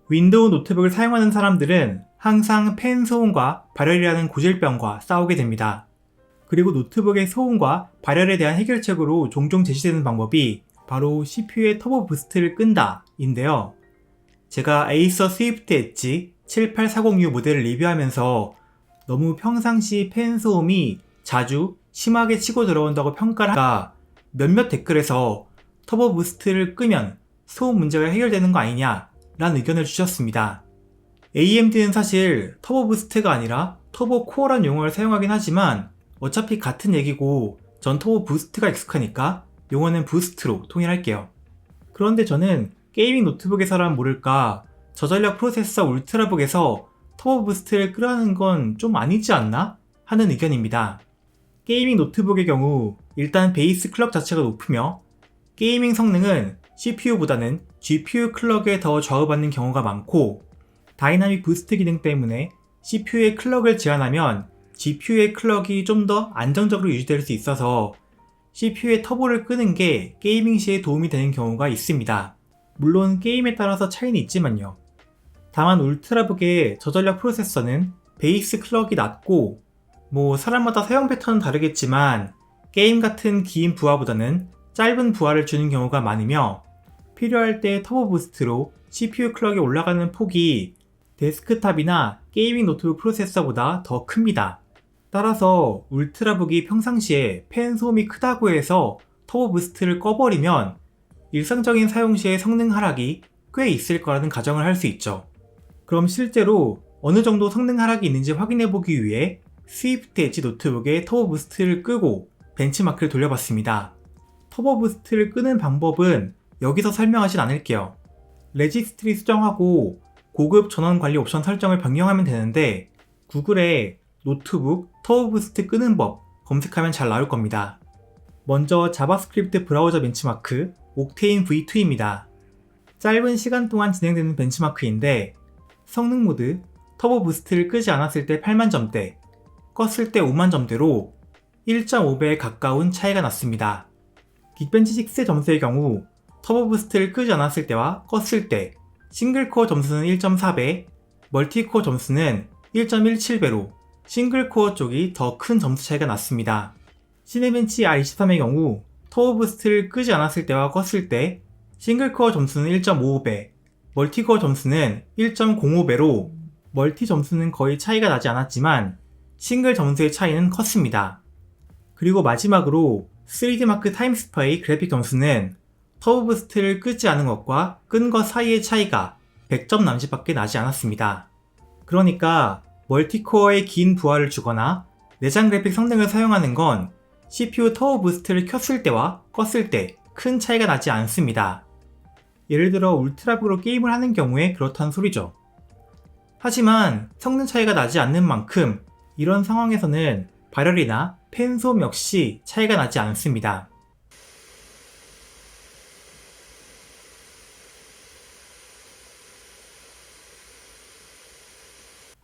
윈도우 노트북을 사용하는 사람들은 항상 팬 소음과 발열이라는 고질병과 싸우게 됩니다. 그리고 노트북의 소음과 발열에 대한 해결책으로 종종 제시되는 방법이 바로 CPU의 터보 부스트를 끈다 인데요. 제가 에이서 스위프트 엣지 78406 모델을 리뷰하면서 너무 평상시 팬 소음이 자주 심하게 치고 들어온다고 평가를 하니까 몇몇 댓글에서 터보 부스트를 끄면 소음 문제가 해결되는 거 아니냐 라는 의견을 주셨습니다. AMD는 사실 터보 부스트가 아니라 터보 코어란 용어를 사용하긴 하지만 어차피 같은 얘기고 전 터보 부스트가 익숙하니까 용어는 부스트로 통일할게요. 그런데 저는 게이밍 노트북에서란 모를까 저전력 프로세서 울트라북에서 터보 부스트를 끄라는 건 좀 아니지 않나? 하는 의견입니다. 게이밍 노트북의 경우 일단 베이스 클럭 자체가 높으며 게이밍 성능은 CPU보다는 GPU 클럭에 더 좌우받는 경우가 많고 다이나믹 부스트 기능 때문에 CPU의 클럭을 제한하면 GPU의 클럭이 좀 더 안정적으로 유지될 수 있어서 CPU의 터보를 끄는 게 게이밍 시에 도움이 되는 경우가 있습니다. 물론 게임에 따라서 차이는 있지만요. 다만 울트라북의 저전력 프로세서는 베이스 클럭이 낮고 사람마다 사용 패턴은 다르겠지만 게임 같은 긴 부하보다는 짧은 부하를 주는 경우가 많으며 필요할 때 터보 부스트로 CPU 클럭이 올라가는 폭이 데스크탑이나 게이밍 노트북 프로세서보다 더 큽니다. 따라서 울트라북이 평상시에 팬 소음이 크다고 해서 터보 부스트를 꺼버리면 일상적인 사용 시의 성능 하락이 꽤 있을 거라는 가정을 할 수 있죠. 그럼 실제로 어느 정도 성능 하락이 있는지 확인해보기 위해 스위프트 엣지 노트북의 터보 부스트를 끄고 벤치마크를 돌려봤습니다. 터보 부스트를 끄는 방법은 여기서 설명하진 않을게요. 레지스트리 수정하고 고급 전원 관리 옵션 설정을 변경하면 되는데 구글에 노트북 터보 부스트 끄는 법 검색하면 잘 나올 겁니다. 먼저 자바스크립트 브라우저 벤치마크 옥테인 V2입니다. 짧은 시간 동안 진행되는 벤치마크인데 성능 모드 터보 부스트를 끄지 않았을 때 8만점대, 껐을 때 5만점대로 1.5배에 가까운 차이가 났습니다. 긱벤치 6의 점수의 경우 터보 부스트를 끄지 않았을 때와 껐을 때 싱글코어 점수는 1.4배, 멀티코어 점수는 1.17배로 싱글코어 쪽이 더 큰 점수 차이가 났습니다. 시네벤치 R23의 경우 터보 부스트를 끄지 않았을 때와 껐을 때 싱글코어 점수는 1.55배, 멀티코어 점수는 1.05배로 멀티 점수는 거의 차이가 나지 않았지만 싱글 점수의 차이는 컸습니다. 그리고 마지막으로 3D마크 타임스파이 그래픽 점수는 터보 부스트를 끄지 않은 것과 끈 것 사이의 차이가 100점 남짓밖에 나지 않았습니다. 그러니까 멀티코어에 긴 부하를 주거나 내장 그래픽 성능을 사용하는 건 CPU 터보 부스트를 켰을 때와 껐을 때 큰 차이가 나지 않습니다. 예를 들어 울트라북으로 게임을 하는 경우에 그렇다는 소리죠. 하지만 성능 차이가 나지 않는 만큼 이런 상황에서는 발열이나 팬 소음 역시 차이가 나지 않습니다.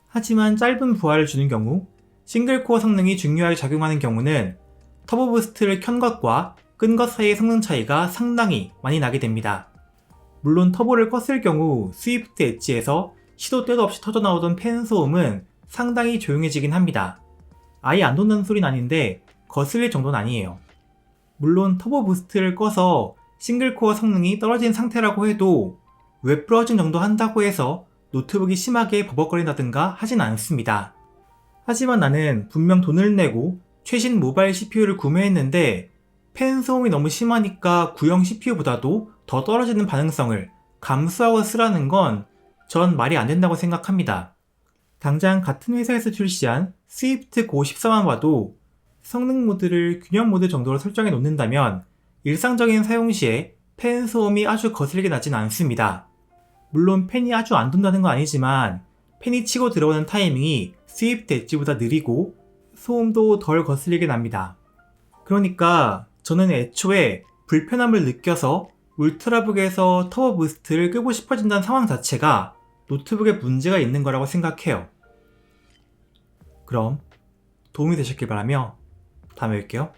하지만 짧은 부하를 주는 경우 싱글코어 성능이 중요하게 작용하는 경우는 터보 부스트를 켠 것과 끈 것 사이의 성능 차이가 상당히 많이 나게 됩니다. 물론 터보를 껐을 경우 스위프트 엣지에서 시도 때도 없이 터져나오던 팬 소음은 상당히 조용해지긴 합니다. 아예 안 돈다는 소리는 아닌데 거슬릴 정도는 아니에요. 물론 터보 부스트를 꺼서 싱글코어 성능이 떨어진 상태라고 해도 웹 브라우징 정도 한다고 해서 노트북이 심하게 버벅거린다든가 하진 않습니다. 하지만 나는 분명 돈을 내고 최신 모바일 CPU를 구매했는데 팬 소음이 너무 심하니까 구형 CPU보다도 더 떨어지는 반응성을 감수하고 쓰라는 건 전 말이 안 된다고 생각합니다. 당장 같은 회사에서 출시한 스위프트 고 14만 봐도 성능 모드를 균형 모드 정도로 설정해 놓는다면 일상적인 사용 시에 팬 소음이 아주 거슬리게 나진 않습니다. 물론 팬이 아주 안 돈다는 건 아니지만 팬이 치고 들어오는 타이밍이 스위프트 엣지보다 느리고 소음도 덜 거슬리게 납니다. 그러니까 저는 애초에 불편함을 느껴서 울트라북에서 터보 부스트를 끄고 싶어진다는 상황 자체가 노트북에 문제가 있는 거라고 생각해요. 그럼 도움이 되셨길 바라며 다음에 뵐게요.